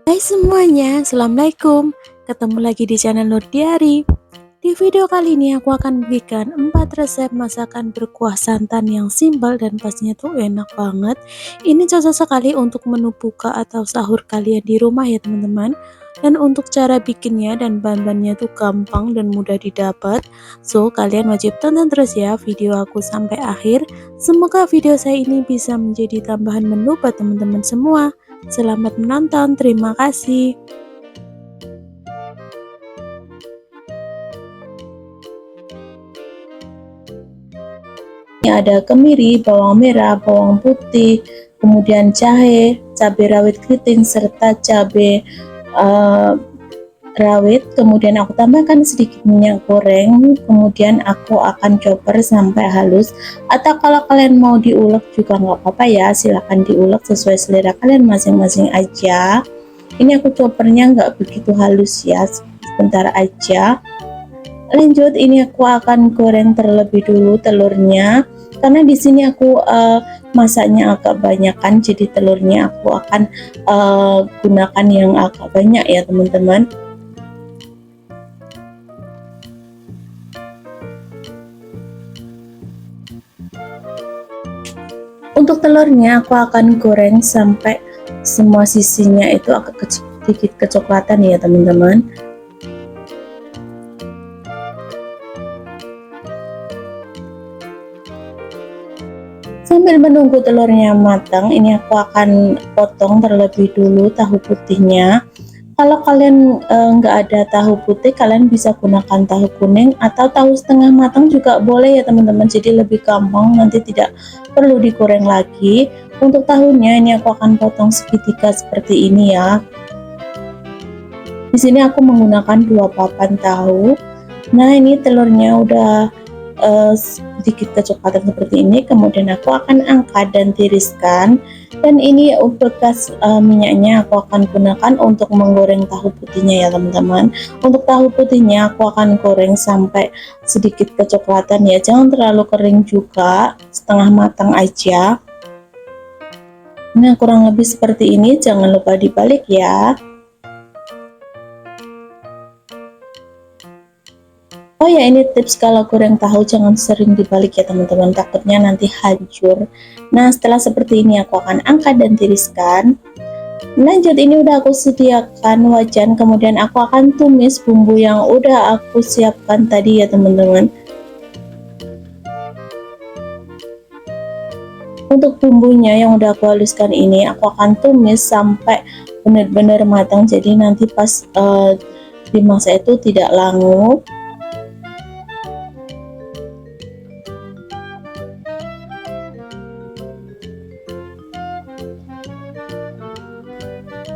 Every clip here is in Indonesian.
Hai semuanya, Assalamualaikum. Ketemu lagi di channel Nur Diari. Di video kali ini aku akan berikan 4 resep masakan berkuah santan yang simpel dan pastinya tuh enak banget. Ini cocok sekali untuk menu buka atau sahur kalian di rumah ya teman-teman. Dan untuk cara bikinnya dan bahan-bahannya tuh gampang dan mudah didapat. So kalian wajib tonton terus ya video aku sampai akhir. Semoga video saya ini bisa menjadi tambahan menu buat teman-teman semua. Selamat menonton, terima kasih. Ini ada kemiri, bawang merah, bawang putih, kemudian jahe, cabai rawit keriting, serta cabai rawit. Kemudian aku tambahkan sedikit minyak goreng, kemudian aku akan chopper sampai halus, atau kalau kalian mau diulek juga nggak apa-apa ya, silahkan diulek sesuai selera kalian masing-masing aja. Ini aku choppernya nggak begitu halus ya, sebentar aja. Lanjut, ini aku akan goreng terlebih dulu telurnya, karena di sini aku masaknya agak banyakan, jadi telurnya aku akan gunakan yang agak banyak ya teman-teman. Untuk telurnya aku akan goreng sampai semua sisinya itu agak sedikit kecoklatan ya teman-teman. Sambil menunggu telurnya matang, ini aku akan potong terlebih dulu tahu putihnya. Kalau kalian nggak ada tahu putih, kalian bisa gunakan tahu kuning atau tahu setengah matang juga boleh ya teman-teman, jadi lebih gampang, nanti tidak perlu digoreng lagi. Untuk tahunya ini aku akan potong segitiga seperti ini ya. Di sini aku menggunakan 2 papan tahu. Nah, ini telurnya udah sedikit kecoklatan seperti ini, kemudian aku akan angkat dan tiriskan. Dan ini bekas minyaknya aku akan gunakan untuk menggoreng tahu putihnya ya teman-teman. Untuk tahu putihnya aku akan goreng sampai sedikit kecoklatan ya, jangan terlalu kering juga, setengah matang aja. Nah, kurang lebih seperti ini, jangan lupa dibalik ya. Oh ya, ini tips kalau goreng tahu jangan sering dibalik ya teman-teman, takutnya nanti hancur. Nah, setelah seperti ini aku akan angkat dan tiriskan. Lanjut, ini udah aku sediakan wajan, kemudian aku akan tumis bumbu yang udah aku siapkan tadi ya teman-teman. Untuk bumbunya yang udah aku haluskan ini aku akan tumis sampai benar-benar matang, jadi nanti pas dimasak itu tidak langu.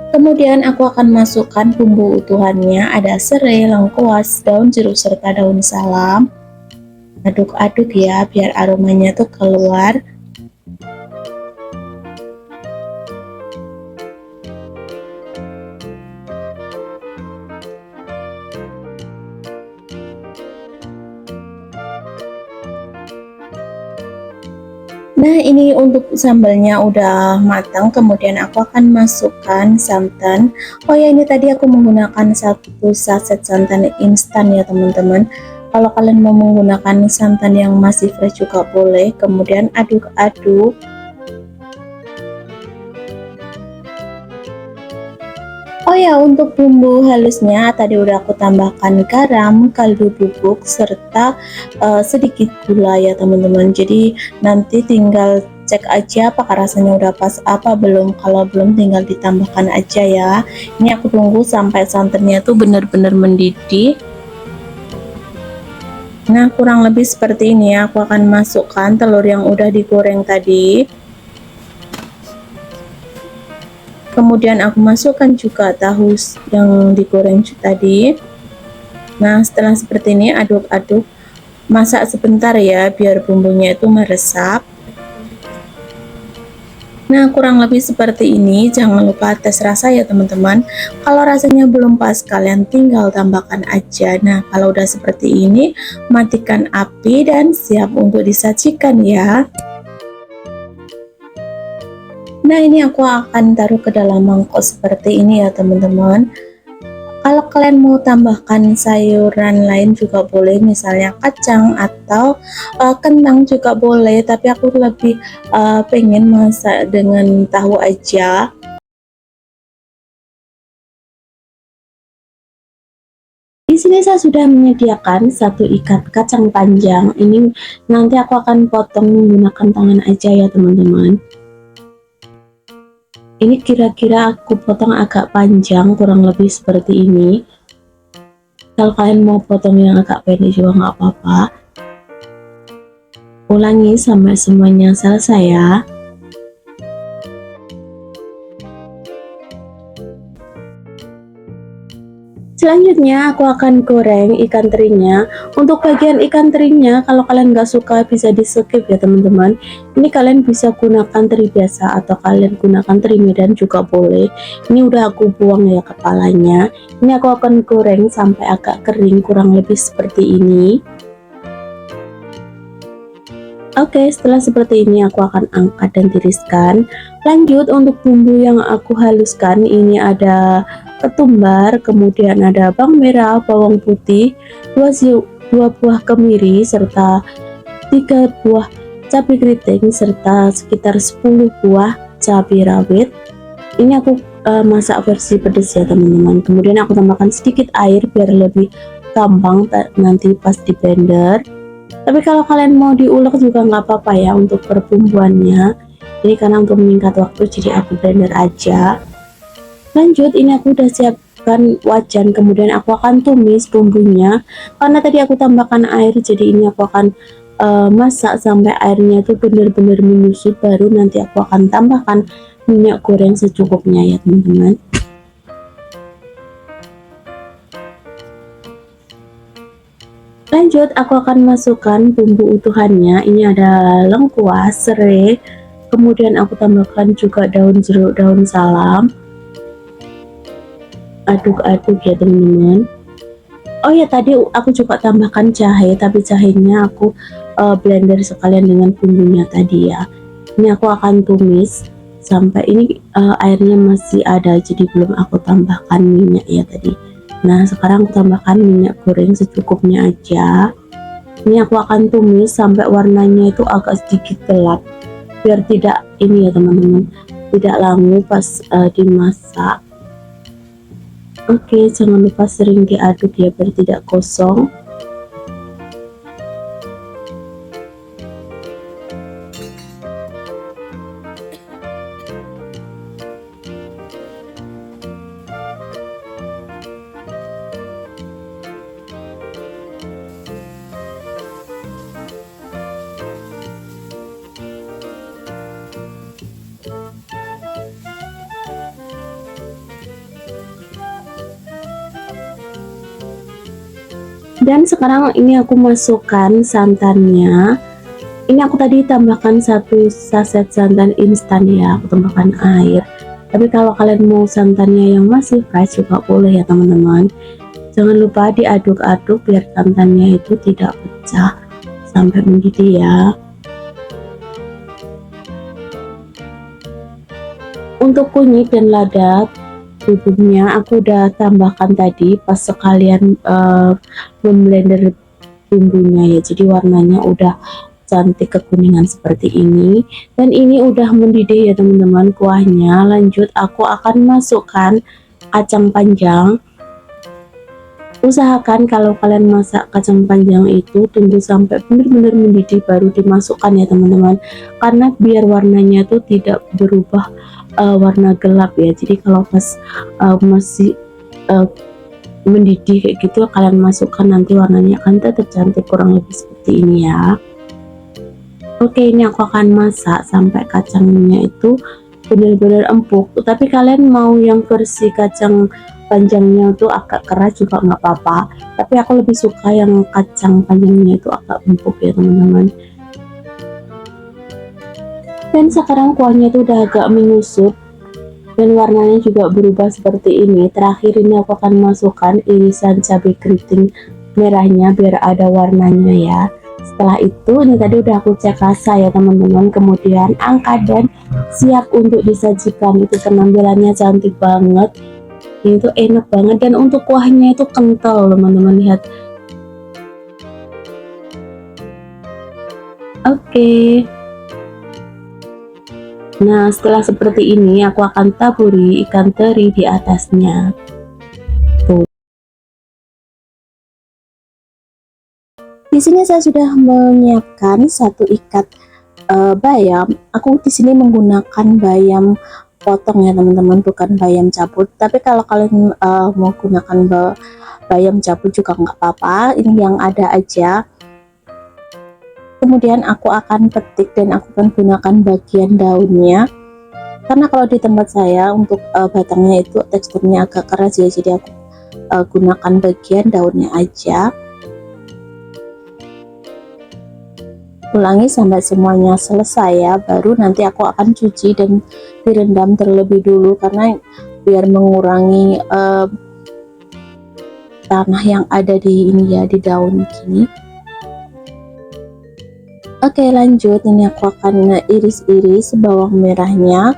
Kemudian aku akan masukkan bumbu utuhannya, ada serai, lengkuas, daun jeruk, serta daun salam. Aduk-aduk ya biar aromanya tuh keluar. Nah, ini untuk sambalnya udah matang, kemudian aku akan masukkan santan. Oh ya, ini tadi aku menggunakan 1 saset santan instan ya teman-teman. Kalau kalian mau menggunakan santan yang masih fresh juga boleh. Kemudian aduk-aduk. Oh ya, untuk bumbu halusnya tadi udah aku tambahkan garam, kaldu bubuk, serta sedikit gula ya teman-teman. Jadi nanti tinggal cek aja apakah rasanya udah pas apa belum. Kalau belum tinggal ditambahkan aja ya. Ini aku tunggu sampai santannya tuh benar-benar mendidih. Nah, kurang lebih seperti ini ya. Aku akan masukkan telur yang udah digoreng tadi. Kemudian aku masukkan juga tahu yang digoreng tadi. Nah, setelah seperti ini aduk-aduk, masak sebentar ya biar bumbunya itu meresap. Nah, kurang lebih seperti ini. Jangan lupa tes rasa ya teman-teman. Kalau rasanya belum pas, kalian tinggal tambahkan aja. Nah, kalau udah seperti ini, matikan api dan siap untuk disajikan ya. Nah, ini aku akan taruh ke dalam mangkok seperti ini ya teman-teman. Kalau kalian mau tambahkan sayuran lain juga boleh, misalnya kacang atau kentang juga boleh, tapi aku lebih pengen masak dengan tahu aja. Di sini saya sudah menyediakan satu ikat kacang panjang. Ini nanti aku akan potong menggunakan tangan aja ya teman-teman. Ini kira-kira aku potong agak panjang, kurang lebih seperti ini. Kalau kalian mau potong yang agak pendek juga nggak apa-apa. Ulangi sampai semuanya selesai ya. Selanjutnya aku akan goreng ikan terinya. Untuk bagian ikan terinya, kalau kalian nggak suka bisa di skip ya teman-teman. Ini kalian bisa gunakan teri biasa atau kalian gunakan teri medan juga boleh. Ini udah aku buang ya kepalanya. Ini aku akan goreng sampai agak kering, kurang lebih seperti ini. Oke, setelah seperti ini aku akan angkat dan tiriskan. Lanjut untuk bumbu yang aku haluskan, ini ada ketumbar, kemudian ada bawang merah, bawang putih, 2 buah kemiri, serta 3 buah cabai keriting, serta sekitar 10 buah cabai rawit. Ini aku masak versi pedas ya teman-teman. Kemudian aku tambahkan sedikit air biar lebih gampang nanti pas di blender. Tapi kalau kalian mau diulek juga nggak apa-apa ya untuk perbumbuannya. Ini karena untuk meningkat waktu jadi aku blender aja. Lanjut, ini aku udah siapkan wajan, kemudian aku akan tumis bumbunya. Karena tadi aku tambahkan air, jadi ini aku akan masak sampai airnya itu benar-benar menyusut. Baru nanti aku akan tambahkan minyak goreng secukupnya ya teman-teman. Lanjut, aku akan masukkan bumbu utuhannya. Ini ada lengkuas, serai, kemudian aku tambahkan juga daun jeruk, daun salam. Aduk-aduk ya teman-teman. Oh ya, tadi aku juga tambahkan jahe, tapi jahenya aku blender sekalian dengan bumbunya tadi ya. Ini aku akan tumis sampai ini airnya masih ada, jadi belum aku tambahkan minyak ya tadi. Nah, sekarang aku tambahkan minyak goreng secukupnya aja. Ini aku akan tumis sampai warnanya itu agak sedikit gelap, biar tidak ini ya teman-teman, tidak langu pas dimasak. Oke, jangan lupa sering diaduk ya biar tidak gosong. Dan sekarang ini aku masukkan santannya. Ini aku tadi tambahkan 1 saset santan instan ya, aku tambahkan air. Tapi kalau kalian mau santannya yang masih fresh juga boleh ya teman-teman. Jangan lupa diaduk-aduk biar santannya itu tidak pecah sampai mendidih ya. Untuk kunyit dan lada bubuknya aku udah tambahkan tadi pas sekalian memblender bumbunya ya, jadi warnanya udah cantik kekuningan seperti ini. Dan ini udah mendidih ya teman-teman kuahnya. Lanjut aku akan masukkan kacang panjang. Usahakan kalau kalian masak kacang panjang itu tunggu sampai benar-benar mendidih baru dimasukkan ya teman-teman, karena biar warnanya tuh tidak berubah warna gelap ya. Jadi kalau pas masih mendidih kayak gitu kalian masukkan, nanti warnanya akan tetap cantik, kurang lebih seperti ini ya. Oke, ini aku akan masak sampai kacangnya itu benar-benar empuk. Tapi kalian mau yang versi kacang panjangnya itu agak keras juga nggak apa-apa, tapi aku lebih suka yang kacang panjangnya itu agak empuk ya teman-teman. Dan sekarang kuahnya itu udah agak menyusut dan warnanya juga berubah seperti ini. Terakhir ini aku akan masukkan irisan cabai keriting merahnya biar ada warnanya ya. Setelah itu ini tadi udah aku cek rasa ya teman-teman, kemudian angkat dan siap untuk disajikan. Itu penampilannya cantik banget, itu enak banget, dan untuk kuahnya itu kental teman-teman, lihat. Oke. Nah, setelah seperti ini aku akan taburi ikan teri di atasnya. Tuh. Di sini saya sudah menyiapkan satu ikat bayam. Aku di sini menggunakan bayam potong ya teman-teman, bukan bayam cabut. Tapi kalau kalian mau gunakan bayam cabut juga nggak apa-apa, ini yang ada aja. Kemudian aku akan petik dan aku akan gunakan bagian daunnya, karena kalau di tempat saya untuk batangnya itu teksturnya agak keras ya, jadi aku gunakan bagian daunnya aja. Ulangi sampai semuanya selesai ya, baru nanti aku akan cuci dan direndam terlebih dulu, karena biar mengurangi tanah yang ada di ini ya, di daun gini. Oke, lanjut. Ini aku akan iris-iris bawang merahnya.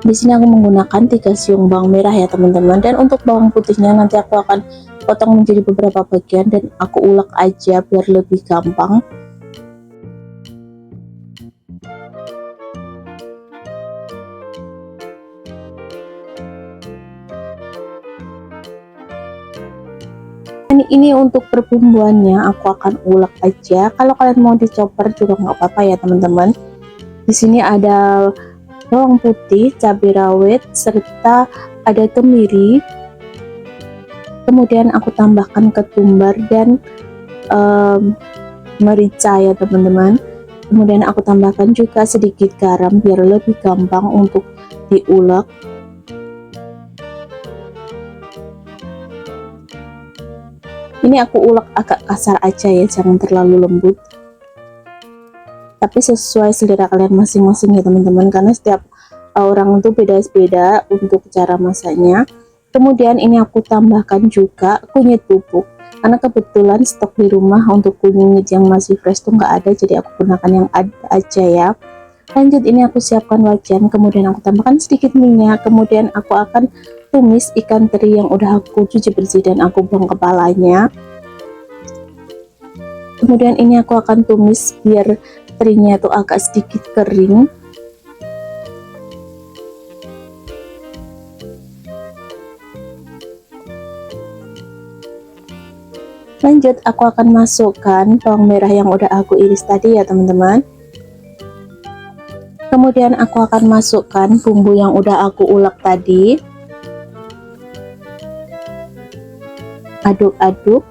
Di sini aku menggunakan 3 siung bawang merah ya teman-teman, dan untuk bawang putihnya nanti aku akan potong menjadi beberapa bagian dan aku ulek aja biar lebih gampang. Ini untuk perbumbuannya aku akan ulek aja. Kalau kalian mau dicoper juga nggak apa-apa ya teman-teman. Di sini ada bawang putih, cabai rawit, serta ada kemiri. Kemudian aku tambahkan ketumbar dan merica ya teman-teman. Kemudian aku tambahkan juga sedikit garam biar lebih gampang untuk diulek. Ini aku ulek agak kasar aja ya, jangan terlalu lembut, tapi sesuai selera kalian masing-masing ya teman-teman, karena setiap orang itu beda-beda untuk cara masaknya. Kemudian ini aku tambahkan juga kunyit bubuk, karena kebetulan stok di rumah untuk kunyit yang masih fresh tuh nggak ada, jadi aku gunakan yang ada aja ya. Lanjut, ini aku siapkan wajan, kemudian aku tambahkan sedikit minyak, kemudian aku akan tumis ikan teri yang udah aku cuci bersih dan aku buang kepalanya. Kemudian ini aku akan tumis biar terinya itu agak sedikit kering. Lanjut, aku akan masukkan bawang merah yang udah aku iris tadi ya teman-teman. Kemudian aku akan masukkan bumbu yang udah aku ulek tadi. Aduk-aduk.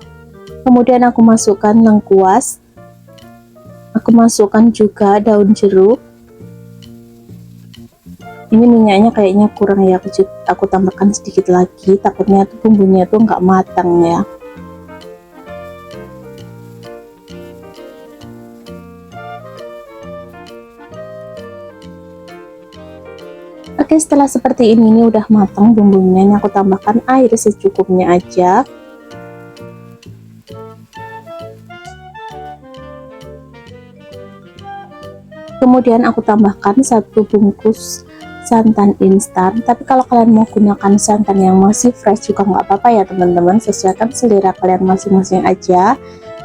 Kemudian aku masukkan lengkuas. Aku masukkan juga daun jeruk. Ini minyaknya kayaknya kurang ya, aku tambahkan sedikit lagi, takutnya tuh bumbunya tuh nggak matang ya. Oke, setelah seperti ini udah matang bumbunya, ini aku tambahkan air secukupnya aja. Kemudian aku tambahkan 1 bungkus santan instan, tapi kalau kalian mau gunakan santan yang masih fresh juga nggak apa-apa ya teman-teman, sesuaikan selera kalian masing-masing aja.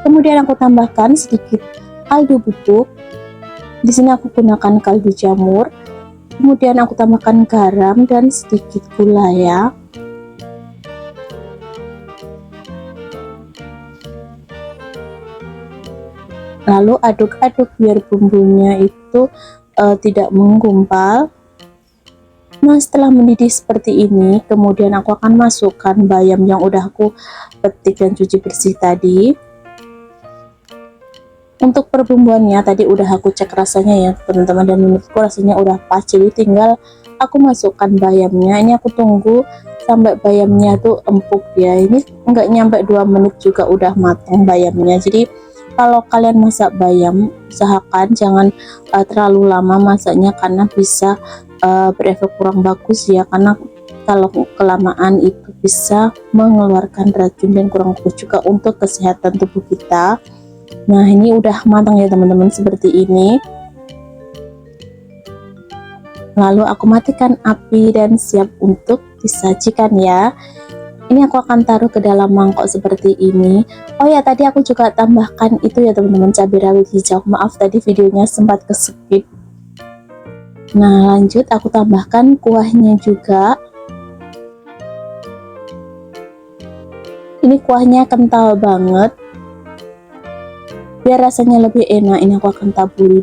Kemudian aku tambahkan sedikit kaldu bubuk. Di sini aku gunakan kaldu jamur. Kemudian aku tambahkan garam dan sedikit gula ya. Lalu aduk-aduk biar bumbunya itu tidak menggumpal. Nah, setelah mendidih seperti ini, kemudian aku akan masukkan bayam yang udah aku petik dan cuci bersih tadi. Untuk perbumbuannya tadi udah aku cek rasanya ya teman-teman, dan menurutku rasanya udah pas, jadi tinggal aku masukkan bayamnya. Ini aku tunggu sampai bayamnya tuh empuk ya, ini enggak nyampe 2 menit juga udah matang bayamnya. Jadi kalau kalian masak bayam, usahakan jangan terlalu lama masaknya, karena bisa berefek kurang bagus ya, karena kalau kelamaan itu bisa mengeluarkan racun dan kurang bagus juga untuk kesehatan tubuh kita. Nah, ini udah matang ya teman-teman, seperti ini. Lalu aku matikan api dan siap untuk disajikan ya. Ini aku akan taruh ke dalam mangkok seperti ini. Oh ya, tadi aku juga tambahkan itu ya teman-teman, cabai rawit hijau. Maaf tadi videonya sempat ke skip. Nah, lanjut aku tambahkan kuahnya juga. Ini kuahnya kental banget, biar rasanya lebih enak. Ini aku akan taburi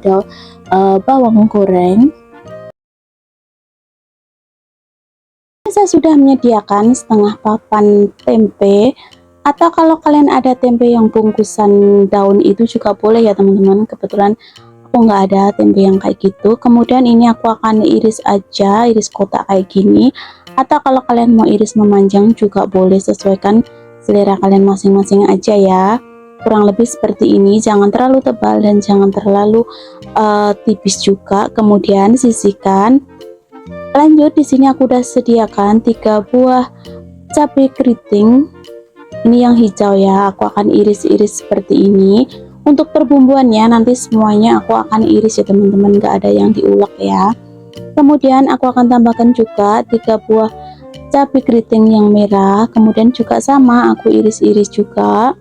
bawang goreng. Saya sudah menyediakan setengah papan tempe, atau kalau kalian ada tempe yang bungkusan daun itu juga boleh ya teman-teman. Kebetulan aku nggak ada tempe yang kayak gitu. Kemudian ini aku akan iris aja, iris kotak kayak gini, atau kalau kalian mau iris memanjang juga boleh, sesuaikan selera kalian masing-masing aja ya. Kurang lebih seperti ini, jangan terlalu tebal dan jangan terlalu tipis juga. Kemudian sisihkan. Lanjut, di sini aku udah sediakan 3 buah cabai keriting. Ini yang hijau ya, aku akan iris-iris seperti ini. Untuk perbumbuannya nanti semuanya aku akan iris ya teman-teman, gak ada yang diulek ya. Kemudian aku akan tambahkan juga 3 buah cabai keriting yang merah, kemudian juga sama aku iris-iris juga.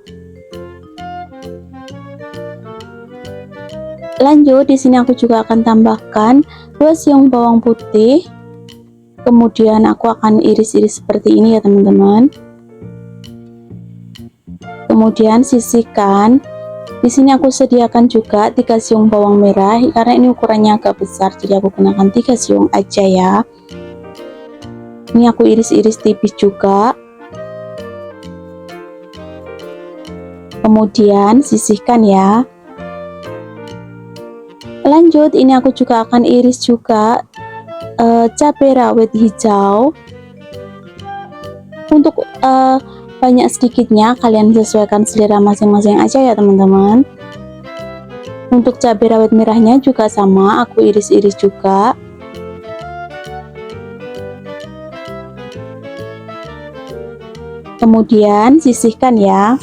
Lanjut, di sini aku juga akan tambahkan 2 siung bawang putih. Kemudian aku akan iris-iris seperti ini ya teman-teman. Kemudian sisihkan. Di sini aku sediakan juga 3 siung bawang merah, karena ini ukurannya agak besar, jadi aku gunakan 3 siung aja ya. Ini aku iris-iris tipis juga. Kemudian sisihkan ya. Lanjut, ini aku juga akan iris juga cabai rawit hijau. Untuk banyak sedikitnya kalian sesuaikan selera masing-masing aja ya teman-teman. Untuk cabai rawit merahnya juga sama, aku iris-iris juga. Kemudian sisihkan ya.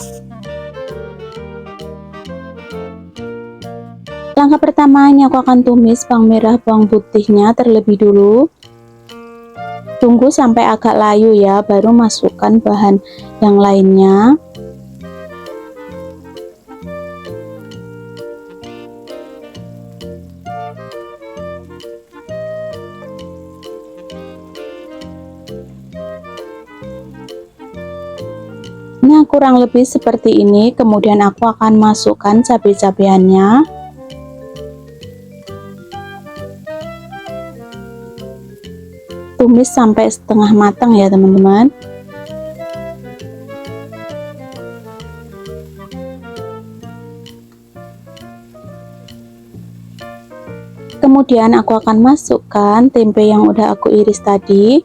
Langkah pertama, ini aku akan tumis bawang merah bawang putihnya terlebih dulu. Tunggu sampai agak layu ya, baru masukkan bahan yang lainnya. Nah, kurang lebih seperti ini. Kemudian aku akan masukkan cabai-cabeannya. Tumis sampai setengah matang ya teman-teman. Kemudian aku akan masukkan tempe yang udah aku iris tadi.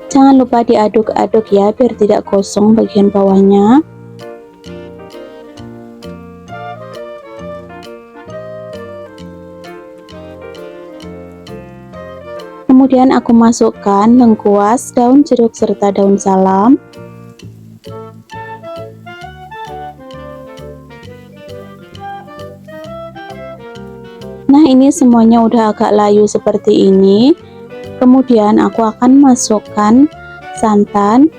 Jangan lupa diaduk-aduk ya, biar tidak gosong bagian bawahnya. Kemudian aku masukkan lengkuas, daun jeruk, serta daun salam. Nah, ini semuanya udah agak layu seperti ini. Kemudian aku akan masukkan santan.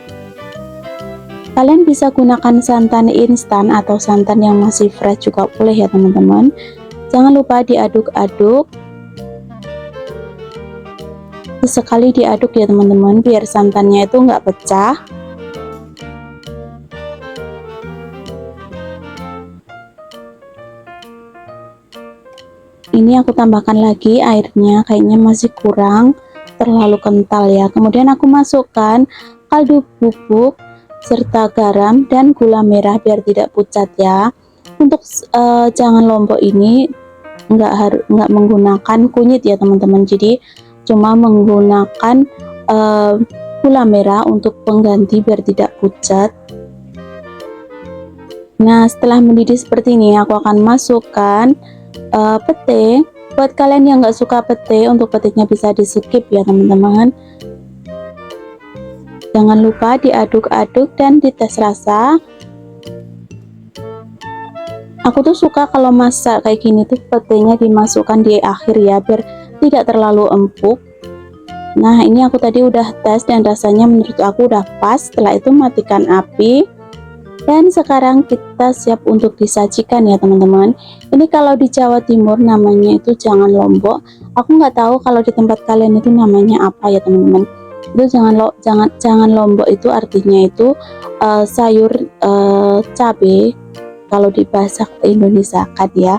Kalian bisa gunakan santan instan atau santan yang masih fresh juga boleh ya teman-teman. Jangan lupa diaduk-aduk. Sesekali diaduk ya teman-teman, biar santannya itu nggak pecah. Ini aku tambahkan lagi airnya, kayaknya masih kurang, terlalu kental ya. Kemudian aku masukkan kaldu bubuk serta garam dan gula merah biar tidak pucat ya. Untuk jangan lombok ini nggak menggunakan kunyit ya teman-teman, jadi cuma menggunakan gula merah untuk pengganti biar tidak pucat. Nah, setelah mendidih seperti ini aku akan masukkan pete. Buat kalian yang nggak suka pete, untuk petenya bisa di skip ya teman-teman. Jangan lupa diaduk-aduk dan dites rasa. Aku tuh suka kalau masak kayak gini tuh petenya dimasukkan di akhir ya, biar tidak terlalu empuk. Nah, ini aku tadi udah tes dan rasanya menurut aku udah pas. Setelah itu matikan api. Dan sekarang kita siap untuk disajikan ya teman-teman. Ini kalau di Jawa Timur namanya itu jangan lombok. Aku nggak tahu kalau di tempat kalian itu namanya apa ya teman-teman. Itu jangan lombok itu artinya itu sayur cabe kalau di bahasa Indonesia kan ya.